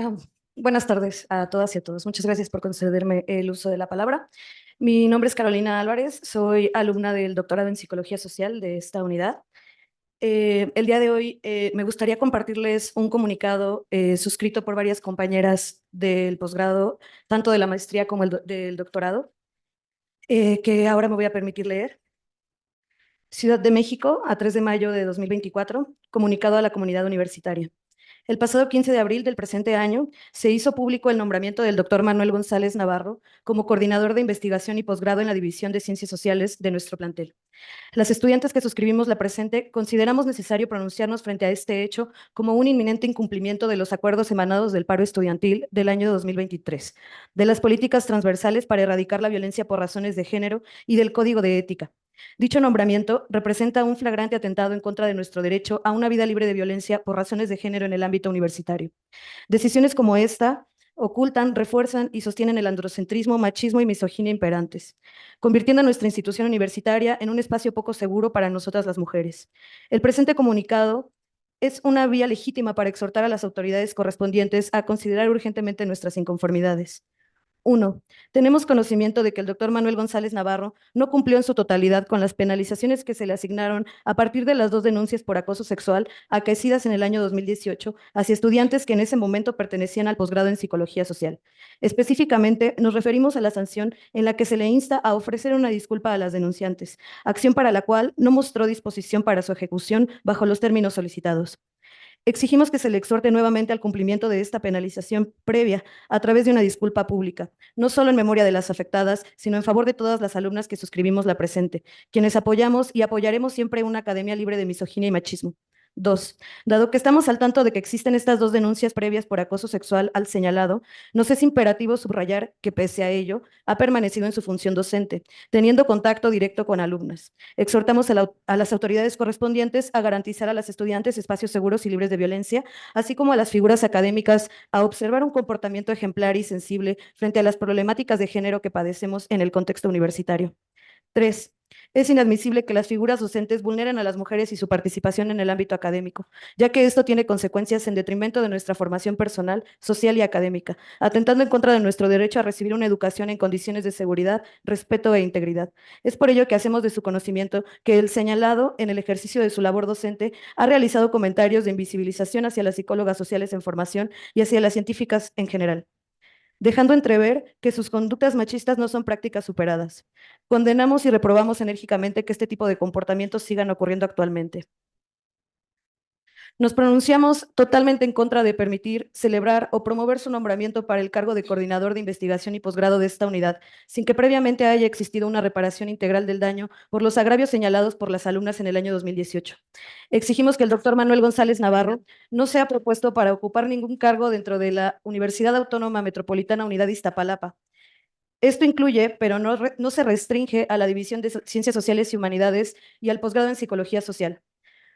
Ah, Buenas tardes a todas y a todos. Muchas gracias por concederme el uso de la palabra. Mi nombre es Carolina Álvarez, soy alumna del doctorado en Psicología Social de esta unidad. El día de hoy me gustaría compartirles un comunicado suscrito por varias compañeras del posgrado, tanto de la maestría como del doctorado, que ahora me voy a permitir leer. Ciudad de México, a 3 de mayo de 2024, comunicado a la comunidad universitaria. El pasado 15 de abril del presente año se hizo público el nombramiento del doctor Manuel González Navarro como coordinador de investigación y posgrado en la División de Ciencias Sociales de nuestro plantel. Las estudiantes que suscribimos la presente consideramos necesario pronunciarnos frente a este hecho como un inminente incumplimiento de los acuerdos emanados del paro estudiantil del año 2023, de las políticas transversales para erradicar la violencia por razones de género y del Código de Ética. Dicho nombramiento representa un flagrante atentado en contra de nuestro derecho a una vida libre de violencia por razones de género en el ámbito universitario. Decisiones como esta ocultan, refuerzan y sostienen el androcentrismo, machismo y misoginia imperantes, convirtiendo a nuestra institución universitaria en un espacio poco seguro para nosotras las mujeres. El presente comunicado es una vía legítima para exhortar a las autoridades correspondientes a considerar urgentemente nuestras inconformidades. 1. Tenemos conocimiento de que el doctor Manuel González Navarro no cumplió en su totalidad con las penalizaciones que se le asignaron a partir de las 2 denuncias por acoso sexual acaecidas en el año 2018 hacia estudiantes que en ese momento pertenecían al posgrado en Psicología Social. Específicamente, nos referimos a la sanción en la que se le insta a ofrecer una disculpa a las denunciantes, acción para la cual no mostró disposición para su ejecución bajo los términos solicitados. Exigimos que se le exhorte nuevamente al cumplimiento de esta penalización previa a través de una disculpa pública, no solo en memoria de las afectadas, sino en favor de todas las alumnas que suscribimos la presente, quienes apoyamos y apoyaremos siempre una academia libre de misoginia y machismo. 2. Dado que estamos al tanto de que existen estas 2 denuncias previas por acoso sexual al señalado, nos es imperativo subrayar que, pese a ello, ha permanecido en su función docente, teniendo contacto directo con alumnas. Exhortamos a las autoridades correspondientes a garantizar a las estudiantes espacios seguros y libres de violencia, así como a las figuras académicas a observar un comportamiento ejemplar y sensible frente a las problemáticas de género que padecemos en el contexto universitario. 3. Es inadmisible que las figuras docentes vulneren a las mujeres y su participación en el ámbito académico, ya que esto tiene consecuencias en detrimento de nuestra formación personal, social y académica, atentando en contra de nuestro derecho a recibir una educación en condiciones de seguridad, respeto e integridad. Es por ello que hacemos de su conocimiento que el señalado, en el ejercicio de su labor docente, ha realizado comentarios de invisibilización hacia las psicólogas sociales en formación y hacia las científicas en general, dejando entrever que sus conductas machistas no son prácticas superadas. Condenamos y reprobamos enérgicamente que este tipo de comportamientos sigan ocurriendo actualmente. Nos pronunciamos totalmente en contra de permitir, celebrar o promover su nombramiento para el cargo de coordinador de investigación y posgrado de esta unidad, sin que previamente haya existido una reparación integral del daño por los agravios señalados por las alumnas en el año 2018. Exigimos que el doctor Manuel González Navarro no sea propuesto para ocupar ningún cargo dentro de la Universidad Autónoma Metropolitana Unidad Iztapalapa. Esto incluye, pero no se restringe a la División de Ciencias Sociales y Humanidades y al posgrado en Psicología Social.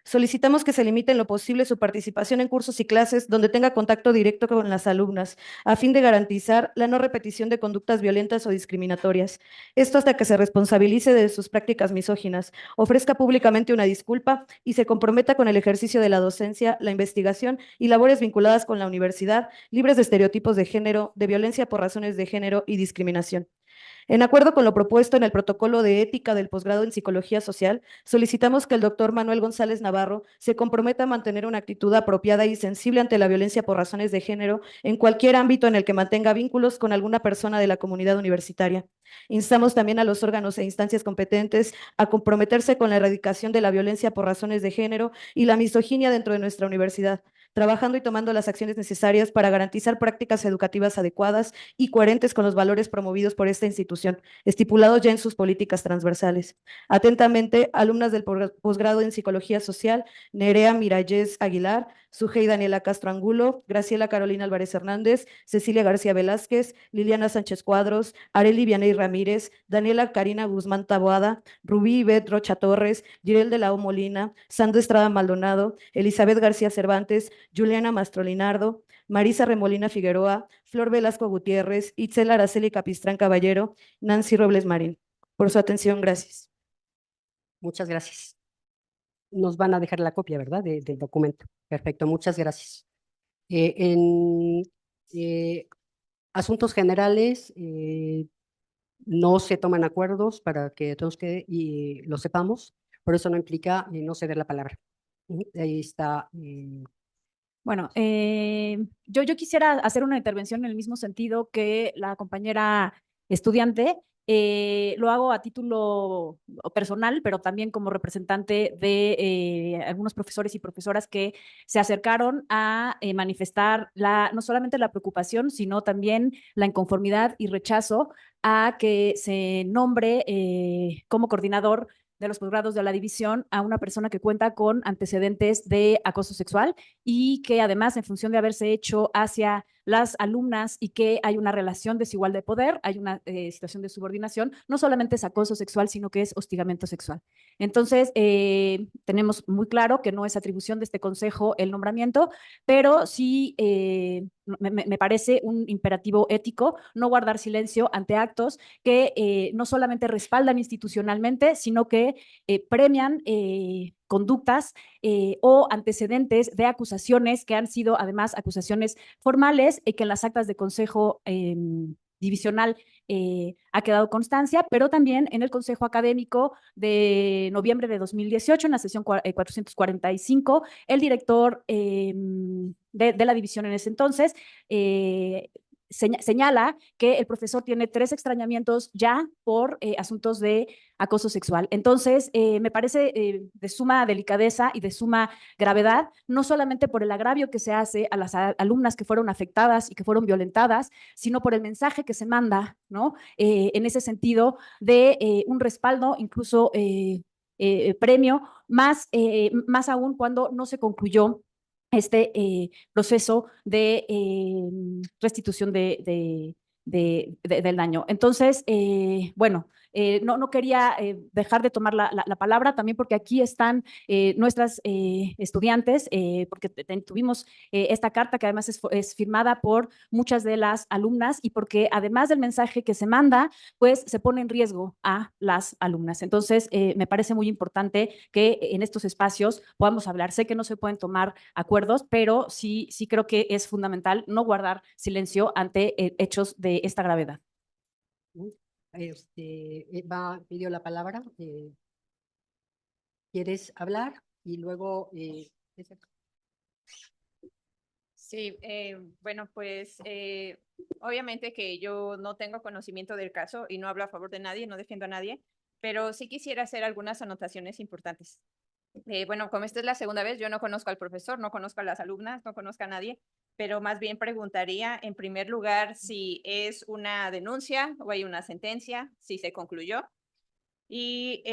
Solicitamos que se limite en lo posible su participación en cursos y clases donde tenga contacto directo con las alumnas, a fin de garantizar la no repetición de conductas violentas o discriminatorias. Esto hasta que se responsabilice de sus prácticas misóginas, ofrezca públicamente una disculpa y se comprometa con el ejercicio de la docencia, la investigación y labores vinculadas con la universidad, libres de estereotipos de género, de violencia por razones de género y discriminación. En acuerdo con lo propuesto en el protocolo de ética del posgrado en Psicología Social, solicitamos que el doctor Manuel González Navarro se comprometa a mantener una actitud apropiada y sensible ante la violencia por razones de género en cualquier ámbito en el que mantenga vínculos con alguna persona de la comunidad universitaria. Instamos también a los órganos e instancias competentes a comprometerse con la erradicación de la violencia por razones de género y la misoginia dentro de nuestra universidad, trabajando y tomando las acciones necesarias para garantizar prácticas educativas adecuadas y coherentes con los valores promovidos por esta institución, estipulados ya en sus políticas transversales. Atentamente, alumnas del posgrado en Psicología Social, Nerea Miralles Aguilar, Sujei Daniela Castro Angulo, Graciela Carolina Álvarez Hernández, Cecilia García Velázquez, Liliana Sánchez Cuadros, Areli Vianey Ramírez, Daniela Karina Guzmán Taboada, Rubí Ivette Rocha Torres, Girel de la O Molina, Sandra Estrada Maldonado, Elizabeth García Cervantes, Juliana Mastrolinardo, Marisa Remolina Figueroa, Flor Velasco Gutiérrez, Itzel Araceli Capistrán Caballero, Nancy Robles Marín. Por su atención, gracias. Muchas gracias. Nos van a dejar la copia, ¿verdad? Del documento. Perfecto, muchas gracias. En Eh, Asuntos generales, no se toman acuerdos para que todos quede y lo sepamos, pero eso no implica no ceder la palabra. Ahí está. Bueno, yo quisiera hacer una intervención en el mismo sentido que la compañera estudiante. Lo hago a título personal, pero también como representante de algunos profesores y profesoras que se acercaron a manifestar no solamente la preocupación, sino también la inconformidad y rechazo a que se nombre como coordinador de los posgrados de la división a una persona que cuenta con antecedentes de acoso sexual y que además, en función de haberse hecho hacia las alumnas y que hay una relación desigual de poder, hay una situación de subordinación, no solamente es acoso sexual, sino que es hostigamiento sexual. Entonces, tenemos muy claro que no es atribución de este consejo el nombramiento, pero sí me parece un imperativo ético no guardar silencio ante actos que no solamente respaldan institucionalmente, sino que premian conductas o antecedentes de acusaciones que han sido además acusaciones formales y que en las actas de consejo divisional ha quedado constancia, pero también en el Consejo Académico de noviembre de 2018, en la sesión 445, el director de la división en ese entonces señala que el profesor tiene 3 extrañamientos ya por asuntos de acoso sexual. Entonces, me parece de suma delicadeza y de suma gravedad, no solamente por el agravio que se hace a las alumnas que fueron afectadas y que fueron violentadas, sino por el mensaje que se manda, ¿no? En ese sentido de un respaldo, incluso premio, más aún cuando no se concluyó este proceso de restitución del daño. Entonces, bueno, no quería dejar de tomar la palabra también porque aquí están nuestras estudiantes, porque tuvimos esta carta que además es firmada por muchas de las alumnas y porque además del mensaje que se manda, pues se pone en riesgo a las alumnas. Entonces, me parece muy importante que en estos espacios podamos hablar. Sé que no se pueden tomar acuerdos, pero sí creo que es fundamental no guardar silencio ante hechos de esta gravedad. Pidió la palabra. ¿Quieres hablar? Y luego... Sí, bueno, pues obviamente que yo no tengo conocimiento del caso y no hablo a favor de nadie, no defiendo a nadie, pero sí quisiera hacer algunas anotaciones importantes. Bueno, como esta es la segunda vez, yo no conozco al profesor, no conozco a las alumnas, no conozco a nadie, pero más bien preguntaría en primer lugar si es una denuncia o hay una sentencia, si se concluyó. Y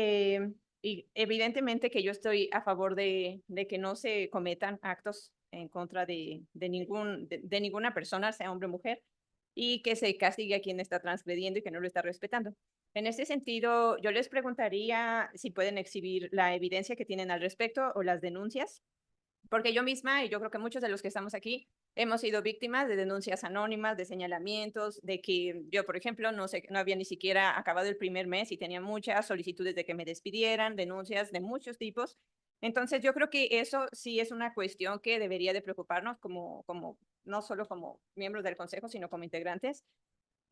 evidentemente que yo estoy a favor de que no se cometan actos en contra de ninguna persona, sea hombre o mujer, y que se castigue a quien está transgrediendo y que no lo está respetando. En ese sentido, yo les preguntaría si pueden exhibir la evidencia que tienen al respecto o las denuncias, porque yo misma, y yo creo que muchos de los que estamos aquí, hemos sido víctimas de denuncias anónimas, de señalamientos, de que yo, por ejemplo, no sé, no había ni siquiera acabado el primer mes y tenía muchas solicitudes de que me despidieran, denuncias de muchos tipos. Entonces, yo creo que eso sí es una cuestión que debería de preocuparnos no solo como miembros del Consejo, sino como integrantes,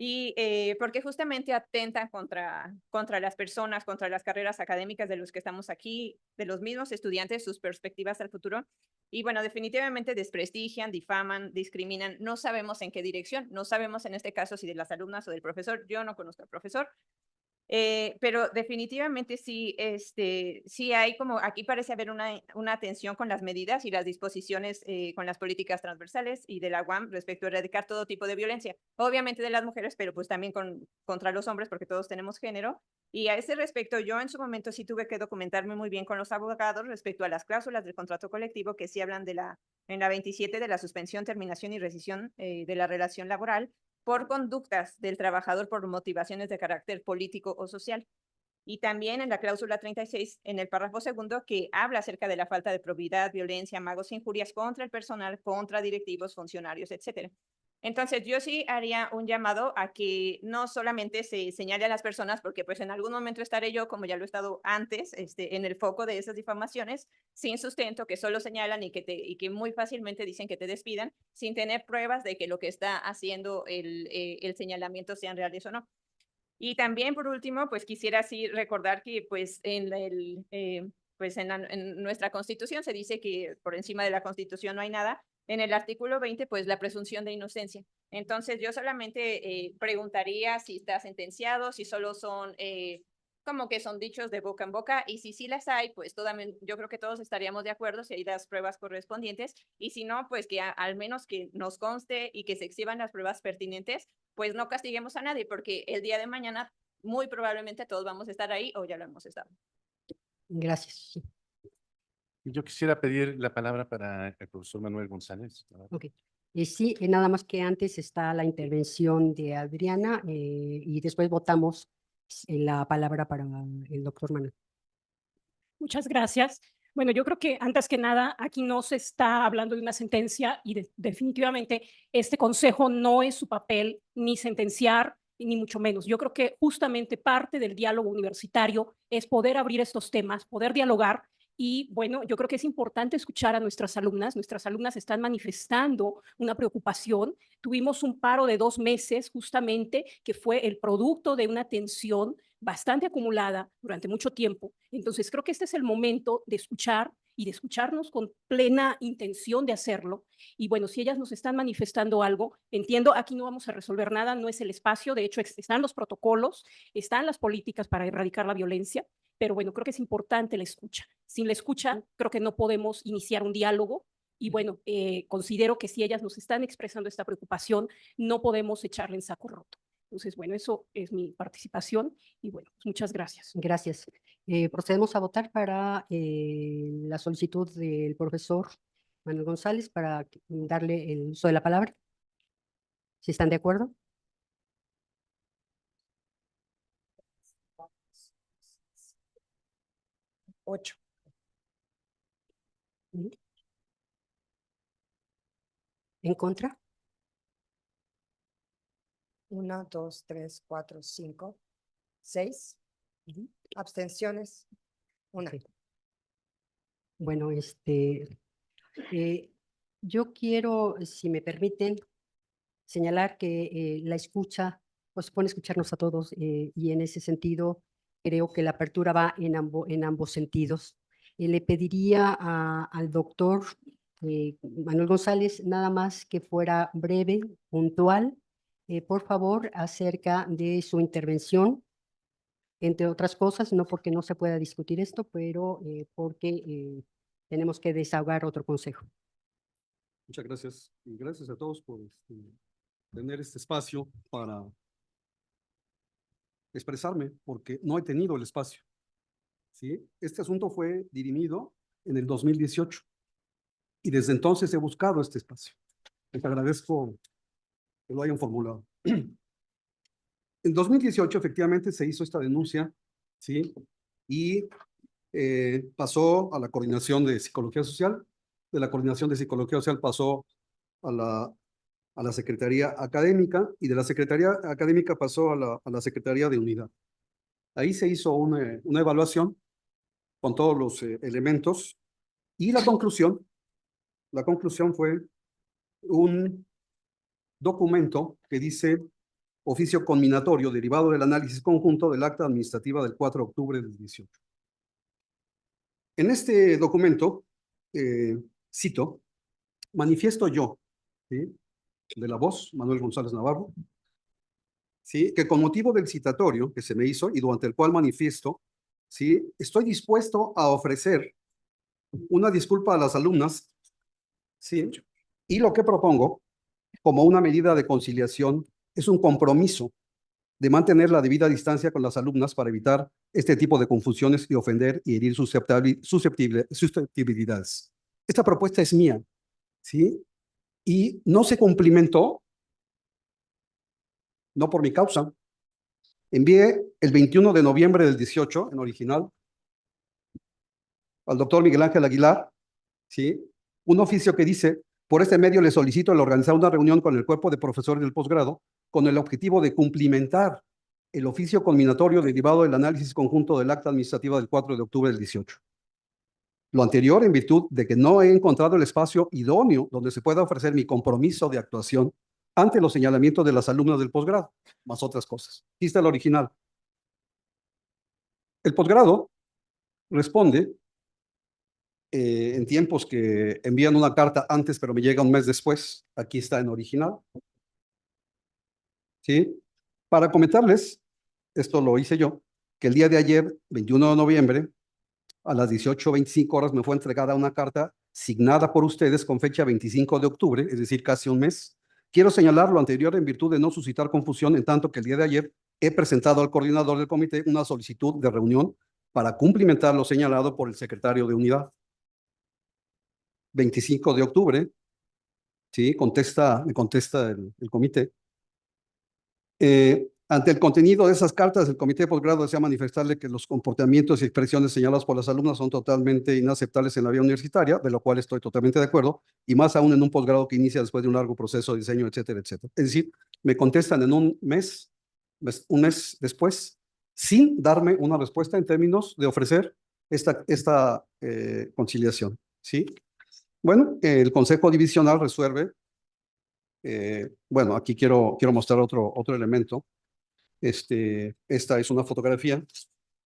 y porque justamente atentan contra las personas, contra las carreras académicas de los que estamos aquí, de los mismos estudiantes, sus perspectivas al futuro. Y bueno, definitivamente desprestigian, difaman, discriminan. No sabemos en qué dirección, no sabemos en este caso si de las alumnas o del profesor. Yo no conozco al profesor, pero definitivamente sí, sí hay como, aquí parece haber una tensión con las medidas y las disposiciones con las políticas transversales y de la UAM respecto a erradicar todo tipo de violencia, obviamente de las mujeres, pero pues también contra los hombres, porque todos tenemos género. Y a ese respecto, yo en su momento sí tuve que documentarme muy bien con los abogados respecto a las cláusulas del contrato colectivo que sí hablan en la 27 de la suspensión, terminación y rescisión de la relación laboral por conductas del trabajador por motivaciones de carácter político o social. Y también en la cláusula 36, en el párrafo segundo, que habla acerca de la falta de probidad, violencia, amagos, injurias contra el personal, contra directivos, funcionarios, etcétera. Entonces, yo sí haría un llamado a que no solamente se señale a las personas, porque pues en algún momento estaré yo, como ya lo he estado antes, en el foco de esas difamaciones, sin sustento, que solo señalan y que muy fácilmente dicen que te despidan, sin tener pruebas de que lo que está haciendo el señalamiento sean reales o no. Y también, por último, pues quisiera sí recordar que pues en nuestra Constitución se dice que por encima de la Constitución no hay nada. En el artículo 20, pues la presunción de inocencia. Entonces, yo solamente preguntaría si está sentenciado, si solo son como que son dichos de boca en boca, y si sí las hay, pues yo creo que todos estaríamos de acuerdo si hay las pruebas correspondientes, y si no, pues que al menos que nos conste y que se exhiban las pruebas pertinentes, pues no castiguemos a nadie, porque el día de mañana muy probablemente todos vamos a estar ahí o ya lo hemos estado. Gracias. Sí. Yo quisiera pedir la palabra para el profesor Manuel González. Ok. Sí, nada más que antes está la intervención de Adriana y después votamos la palabra para el doctor Manuel. Muchas gracias. Bueno, yo creo que antes que nada, aquí no se está hablando de una sentencia y definitivamente este consejo no es su papel ni sentenciar ni mucho menos. Yo creo que justamente parte del diálogo universitario es poder abrir estos temas, poder dialogar. Y bueno, yo creo que es importante escuchar a nuestras alumnas. Nuestras alumnas están manifestando una preocupación. Tuvimos un paro de 2 meses justamente que fue el producto de una tensión bastante acumulada durante mucho tiempo. Entonces, creo que este es el momento de escuchar y de escucharnos con plena intención de hacerlo. Y bueno, si ellas nos están manifestando algo, entiendo, aquí no vamos a resolver nada, no es el espacio, de hecho están los protocolos, están las políticas para erradicar la violencia, pero bueno, creo que es importante la escucha. Sin la escucha, creo que no podemos iniciar un diálogo. Y bueno, considero que si ellas nos están expresando esta preocupación, no podemos echarle en saco roto. Entonces, bueno, eso es mi participación y bueno, pues muchas gracias. Gracias. Procedemos a votar para la solicitud del profesor Manuel González para darle el uso de la palabra. ¿Si están de acuerdo? Ocho. ¿En contra? 1, 2, 3, 4, 5, 6. Abstenciones. 1. Ok. Bueno, yo quiero, si me permiten, señalar que la escucha, pues supone escucharnos a todos y en ese sentido creo que la apertura va en ambos sentidos. Le pediría al doctor Manuel González nada más que fuera breve, puntual, por favor, acerca de su intervención, entre otras cosas, no porque no se pueda discutir esto, pero porque tenemos que desahogar otro consejo. Muchas gracias y gracias a todos por tener este espacio para expresarme, porque no he tenido el espacio. ¿Sí? Este asunto fue dirimido en el 2018 y desde entonces he buscado este espacio. Les agradezco que lo hayan formulado. En 2018 efectivamente se hizo esta denuncia, ¿sí? Y pasó a la Coordinación de Psicología Social. De la Coordinación de Psicología Social pasó a la Secretaría Académica y de la Secretaría Académica pasó a la Secretaría de Unidad. Ahí se hizo una evaluación con todos los elementos y la conclusión fue un documento que dice oficio conminatorio derivado del análisis conjunto del acta administrativa del 4 de octubre del 18. En este documento, cito, manifiesto yo, ¿sí? De la voz, Manuel González Navarro, ¿sí? Que con motivo del citatorio que se me hizo y durante el cual manifiesto, ¿sí? Estoy dispuesto a ofrecer una disculpa a las alumnas, ¿sí? Y lo que propongo como una medida de conciliación es un compromiso de mantener la debida distancia con las alumnas para evitar este tipo de confusiones y ofender y herir susceptibilidades. Esta propuesta es mía, ¿sí? Y no se cumplimentó, no por mi causa. Envié el 21 de noviembre del 18, en original, al doctor Miguel Ángel Aguilar, ¿sí? Un oficio que dice Por este medio le solicito el organizar una reunión con el cuerpo de profesores del posgrado con el objetivo de cumplimentar el oficio culminatorio derivado del análisis conjunto del acta administrativa del 4 de octubre del 18. Lo anterior en virtud de que no he encontrado el espacio idóneo donde se pueda ofrecer mi compromiso de actuación ante los señalamientos de las alumnas del posgrado, más otras cosas. Aquí está el original. El posgrado responde en tiempos que envían una carta antes, pero me llega un mes después. Aquí está en original. ¿Sí? Para comentarles, esto lo hice yo, que el día de ayer, 21 de noviembre, a las 18:25 horas, me fue entregada una carta signada por ustedes con fecha 25 de octubre, es decir, casi un mes. Quiero señalar lo anterior en virtud de no suscitar confusión, en tanto que el día de ayer he presentado al coordinador del comité una solicitud de reunión para cumplimentar lo señalado por el secretario de unidad. 25 de octubre, ¿sí? Me contesta el comité. Ante el contenido de esas cartas, el comité de posgrado desea manifestarle que los comportamientos y expresiones señalados por las alumnas son totalmente inaceptables en la vida universitaria, de lo cual estoy totalmente de acuerdo, y más aún en un posgrado que inicia después de un largo proceso de diseño, etcétera, etcétera. Es decir, me contestan en un mes después, sin darme una respuesta en términos de ofrecer esta conciliación, ¿sí? Bueno, el Consejo Divisional resuelve. Bueno, aquí quiero mostrar otro elemento. Esta es una fotografía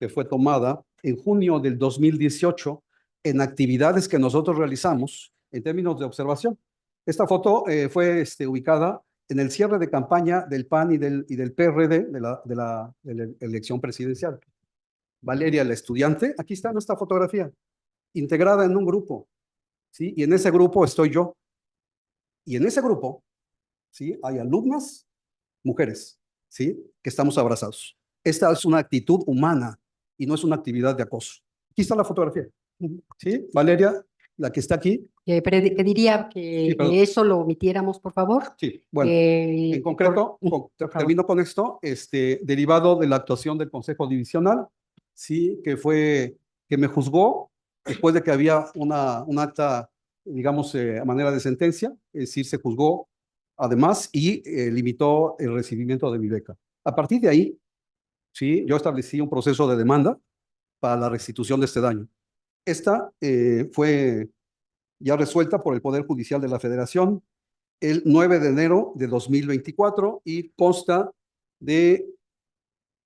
que fue tomada en junio del 2018 en actividades que nosotros realizamos en términos de observación. Esta foto fue ubicada en el cierre de campaña del PAN y del PRD de la elección presidencial. Valeria, la estudiante, aquí está nuestra fotografía, integrada en un grupo, ¿sí? Y en ese grupo estoy yo. Y en ese grupo, ¿sí? Hay alumnas, mujeres, ¿sí? Que estamos abrazados. Esta es una actitud humana y no es una actividad de acoso. Aquí está la fotografía, ¿sí? Valeria, la que está aquí. Pediría que Sí, perdón. eso lo omitiéramos, por favor. Sí, bueno, en concreto, termino con esto, derivado de la actuación del Consejo Divisional, sí, que me juzgó después de que había un acta, digamos, a manera de sentencia, es decir, se juzgó además y limitó el recibimiento de mi beca. A partir de ahí, sí, yo establecí un proceso de demanda para la restitución de este daño. Esta fue ya resuelta por el Poder Judicial de la Federación el 9 de enero de 2024 y consta de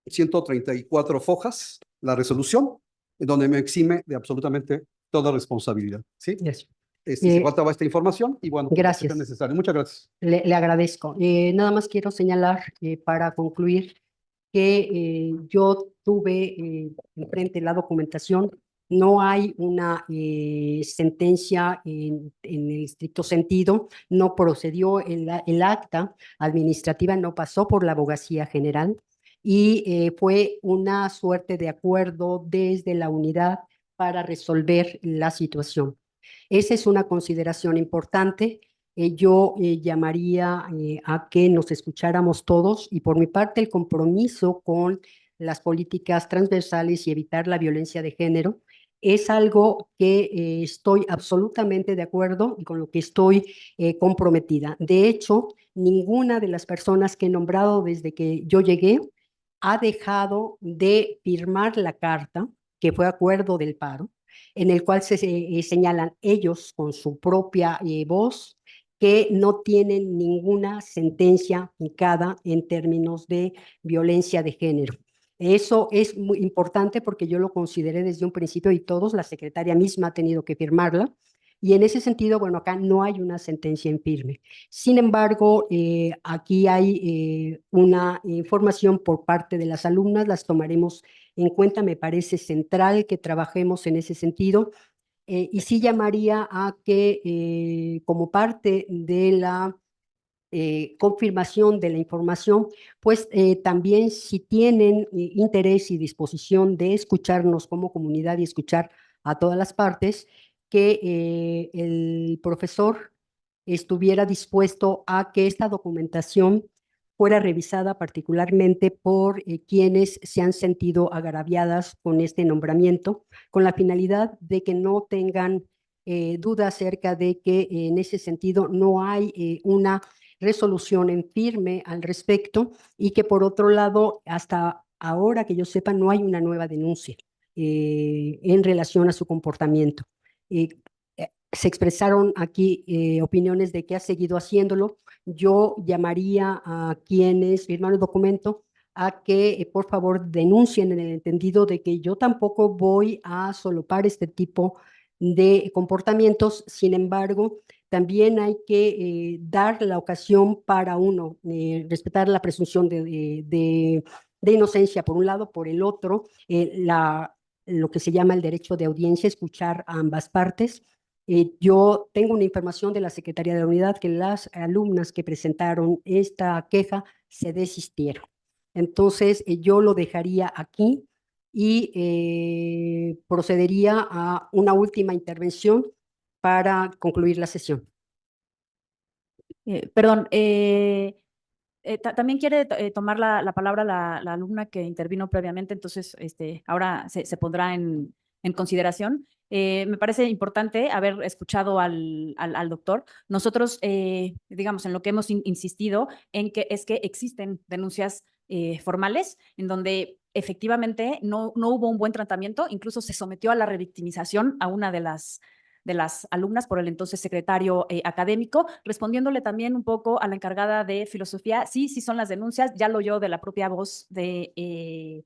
134 fojas, la resolución, en donde me exime de absolutamente toda responsabilidad. ¿Sí? Eso. Se faltaba esta información y bueno, gracias. es necesario. Muchas gracias. Le agradezco. Nada más quiero señalar para concluir que yo tuve enfrente la documentación. No hay una sentencia en el estricto sentido, no procedió el acta administrativa, no pasó por la Abogacía General y fue una suerte de acuerdo desde la unidad para resolver la situación. Esa es una consideración importante. Yo llamaría a que nos escucháramos todos y por mi parte el compromiso con las políticas transversales y evitar la violencia de género es algo que estoy absolutamente de acuerdo y con lo que estoy comprometida. De hecho, ninguna de las personas que he nombrado desde que yo llegué ha dejado de firmar la carta, que fue acuerdo del paro, en el cual se señalan ellos con su propia voz que no tienen ninguna sentencia fijada en términos de violencia de género. Eso es muy importante porque yo lo consideré desde un principio y todos, la secretaria misma ha tenido que firmarla. Y en ese sentido, bueno, acá no hay una sentencia en firme. Sin embargo, aquí hay una información por parte de las alumnas, las tomaremos en cuenta, me parece central que trabajemos en ese sentido. Y sí llamaría a que como parte de la confirmación de la información, pues también si tienen interés y disposición de escucharnos como comunidad y escuchar a todas las partes, que el profesor estuviera dispuesto a que esta documentación fuera revisada particularmente por quienes se han sentido agraviadas con este nombramiento, con la finalidad de que no tengan duda acerca de que en ese sentido no hay una resolución en firme al respecto y que por otro lado, hasta ahora que yo sepa, no hay una nueva denuncia en relación a su comportamiento. Eh, Se expresaron aquí opiniones de que ha seguido haciéndolo. Yo llamaría a quienes firmaron el documento a que por favor denuncien en el entendido de que yo tampoco voy a solopar este tipo de comportamientos. Sin embargo, también hay que dar la ocasión para uno, respetar la presunción de inocencia por un lado, por el otro, lo que se llama el derecho de audiencia, escuchar a ambas partes. Yo tengo una información de la Secretaría de la Unidad que las alumnas que presentaron esta queja se desistieron. Entonces, yo lo dejaría aquí y procedería a una última intervención para concluir la sesión. Perdón, también quiere tomar la palabra la alumna que intervino previamente, entonces ahora se pondrá en consideración. Me parece importante haber escuchado al doctor. Nosotros, digamos, en lo que hemos insistido en que es que existen denuncias formales en donde efectivamente no hubo un buen tratamiento, incluso se sometió a la revictimización a una de las alumnas por el entonces secretario académico, respondiéndole también un poco a la encargada de filosofía. Sí, sí son las denuncias, ya lo oyó de la propia voz de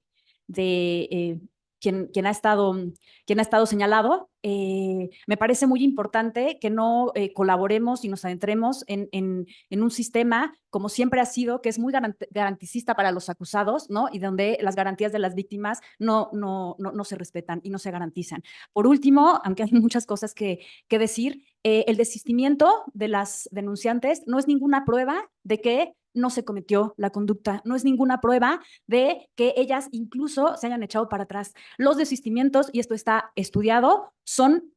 quien ha estado señalado. Me parece muy importante que no colaboremos y nos adentremos en un sistema, como siempre ha sido, que es muy garanticista para los acusados, ¿no? Y donde las garantías de las víctimas no se respetan y no se garantizan. Por último, aunque hay muchas cosas que decir, el desistimiento de las denunciantes no es ninguna prueba de que no se cometió la conducta, no es ninguna prueba de que ellas incluso se hayan echado para atrás. Los desistimientos, y esto está estudiado, son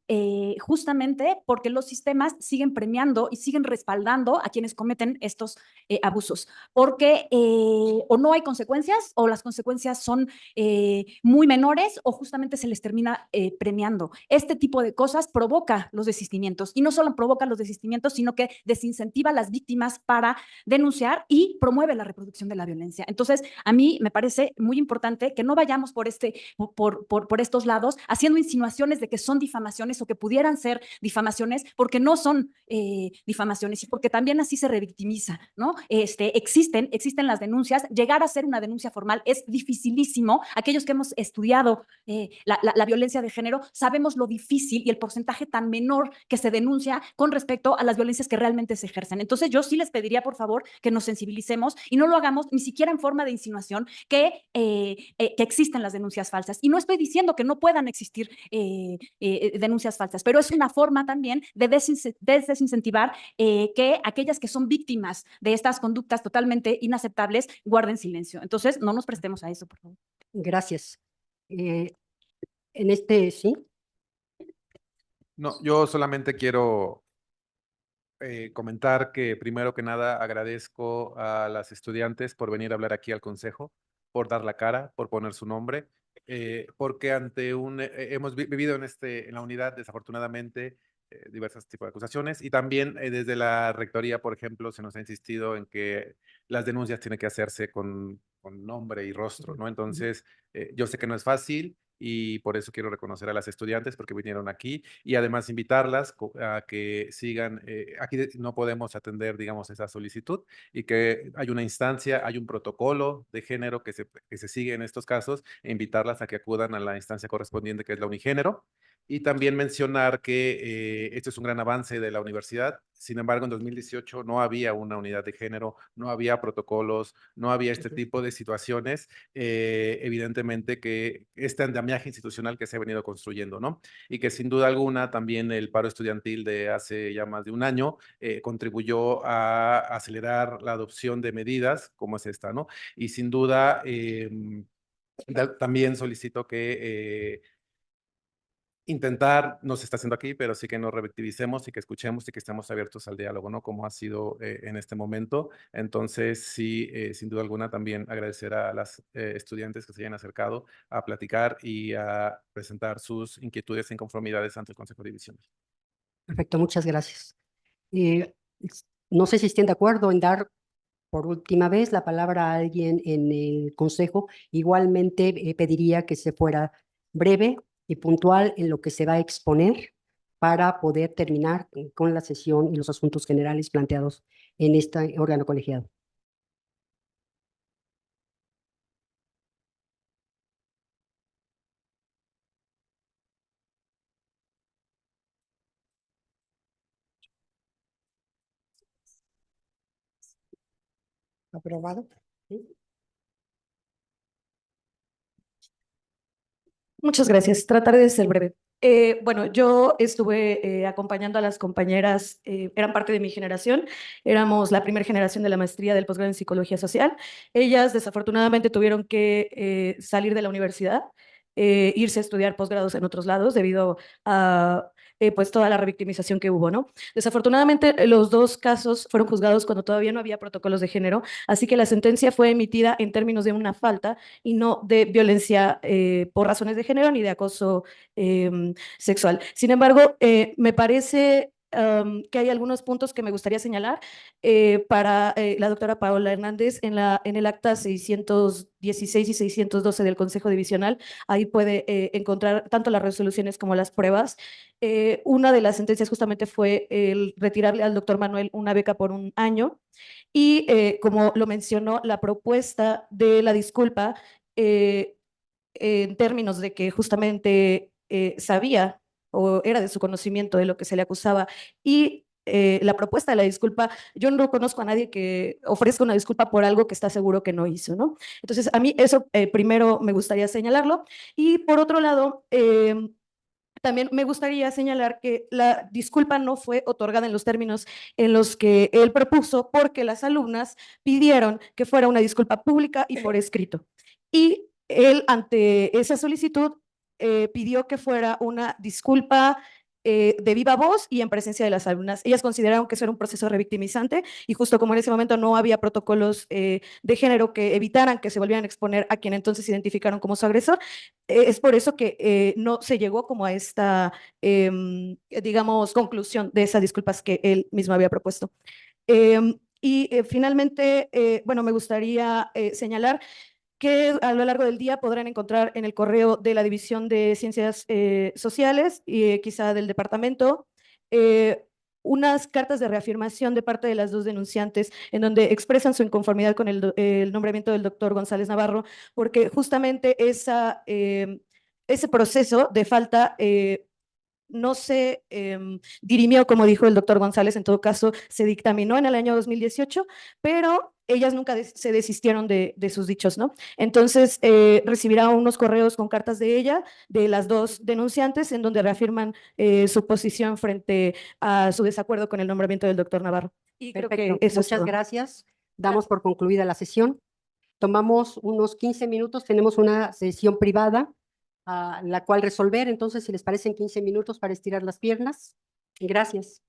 justamente porque los sistemas siguen premiando y siguen respaldando a quienes cometen estos abusos, porque o no hay consecuencias o las consecuencias son muy menores o justamente se les termina premiando. Este tipo de cosas provoca los desistimientos y no solo provoca los desistimientos, sino que desincentiva a las víctimas para denunciar y promueve la reproducción de la violencia. Entonces, a mí me parece muy importante que no vayamos por estos lados haciendo insinuaciones de que son difamaciones o que pudieran ser difamaciones, porque no son difamaciones y porque también así se revictimiza, ¿no? Existen las denuncias. Llegar a ser una denuncia formal es dificilísimo. Aquellos que hemos estudiado la violencia de género sabemos lo difícil y el porcentaje tan menor que se denuncia con respecto a las violencias que realmente se ejercen. Entonces, yo sí les pediría, por favor, que nos sensibilicemos y no lo hagamos ni siquiera en forma de insinuación que existen las denuncias falsas. Y no estoy diciendo que no puedan existir denuncias falsas, pero es una forma también de desincentivar que aquellas que son víctimas de estas conductas totalmente inaceptables guarden silencio. Entonces, no nos prestemos a eso, por favor. Gracias. Sí. No, yo solamente quiero comentar que primero que nada agradezco a las estudiantes por venir a hablar aquí al consejo, por dar la cara, por poner su nombre, porque hemos vivido en la unidad desafortunadamente diversos tipos de acusaciones y también desde la rectoría, por ejemplo, se nos ha insistido en que las denuncias tienen que hacerse con nombre y rostro, ¿no? Entonces, yo sé que no es fácil y por eso quiero reconocer a las estudiantes porque vinieron aquí y además invitarlas a que sigan. Aquí no podemos atender, digamos, esa solicitud y que hay una instancia, hay un protocolo de género que se sigue en estos casos e invitarlas a que acudan a la instancia correspondiente que es la Unigénero. Y también mencionar que esto es un gran avance de la universidad. Sin embargo, en 2018 no había una unidad de género, no había protocolos, no había este tipo de situaciones. Evidentemente que este andamiaje institucional que se ha venido construyendo, ¿no? Y que sin duda alguna también el paro estudiantil de hace ya más de un año contribuyó a acelerar la adopción de medidas como es esta, ¿no? Y sin duda también solicito que intentar, no se está haciendo aquí, pero sí que nos revictimicemos y que escuchemos y que estemos abiertos al diálogo, ¿no? Como ha sido en este momento. Entonces, sí, sin duda alguna, también agradecer a las estudiantes que se hayan acercado a platicar y a presentar sus inquietudes e inconformidades ante el Consejo de División. Perfecto, muchas gracias. No sé si estén de acuerdo en dar por última vez la palabra a alguien en el consejo. Igualmente pediría que se fuera breve y puntual en lo que se va a exponer para poder terminar con la sesión y los asuntos generales planteados en este órgano colegiado. Aprobado. Muchas gracias. Trataré de ser breve. Bueno, yo estuve acompañando a las compañeras, eran parte de mi generación, éramos la primera generación de la maestría del posgrado en psicología social. Ellas desafortunadamente tuvieron que salir de la universidad, irse a estudiar posgrados en otros lados debido a pues toda la revictimización que hubo, ¿no? Desafortunadamente los dos casos fueron juzgados cuando todavía no había protocolos de género, así que la sentencia fue emitida en términos de una falta y no de violencia por razones de género ni de acoso sexual. Sin embargo, me parece que hay algunos puntos que me gustaría señalar para la doctora Paola Hernández en el acta 616 y 612 del Consejo Divisional. Ahí puede encontrar tanto las resoluciones como las pruebas. Una de las sentencias justamente fue el retirarle al doctor Manuel una beca por un año y como lo mencionó, la propuesta de la disculpa en términos de que justamente sabía o era de su conocimiento de lo que se le acusaba y la propuesta de la disculpa, yo no conozco a nadie que ofrezca una disculpa por algo que está seguro que no hizo, ¿no? Entonces, a mí eso primero me gustaría señalarlo. Y por otro lado, también me gustaría señalar que la disculpa no fue otorgada en los términos en los que él propuso porque las alumnas pidieron que fuera una disculpa pública y por escrito. Y él, ante esa solicitud, pidió que fuera una disculpa de viva voz y en presencia de las alumnas. Ellas consideraron que eso era un proceso revictimizante y justo como en ese momento no había protocolos de género que evitaran que se volvieran a exponer a quien entonces identificaron como su agresor, es por eso que no se llegó como a esta, digamos, conclusión de esas disculpas que él mismo había propuesto. Y finalmente, bueno, me gustaría señalar que a lo largo del día podrán encontrar en el correo de la División de Ciencias Sociales y quizá del departamento unas cartas de reafirmación de parte de las dos denunciantes en donde expresan su inconformidad con el nombramiento del doctor González Navarro, porque justamente ese proceso de falta no se dirimió, como dijo el doctor González, en todo caso se dictaminó en el año 2018, pero ellas nunca se desistieron de sus dichos, ¿no? Entonces recibirá unos correos con cartas de ella, de las dos denunciantes, en donde reafirman su posición frente a su desacuerdo con el nombramiento del doctor Navarro. Y creo Perfecto, que eso es muchas todo. gracias. Damos por concluida la sesión. Tomamos unos 15 minutos, tenemos una sesión privada a la cual resolver, entonces si les parecen 15 minutos para estirar las piernas. Gracias.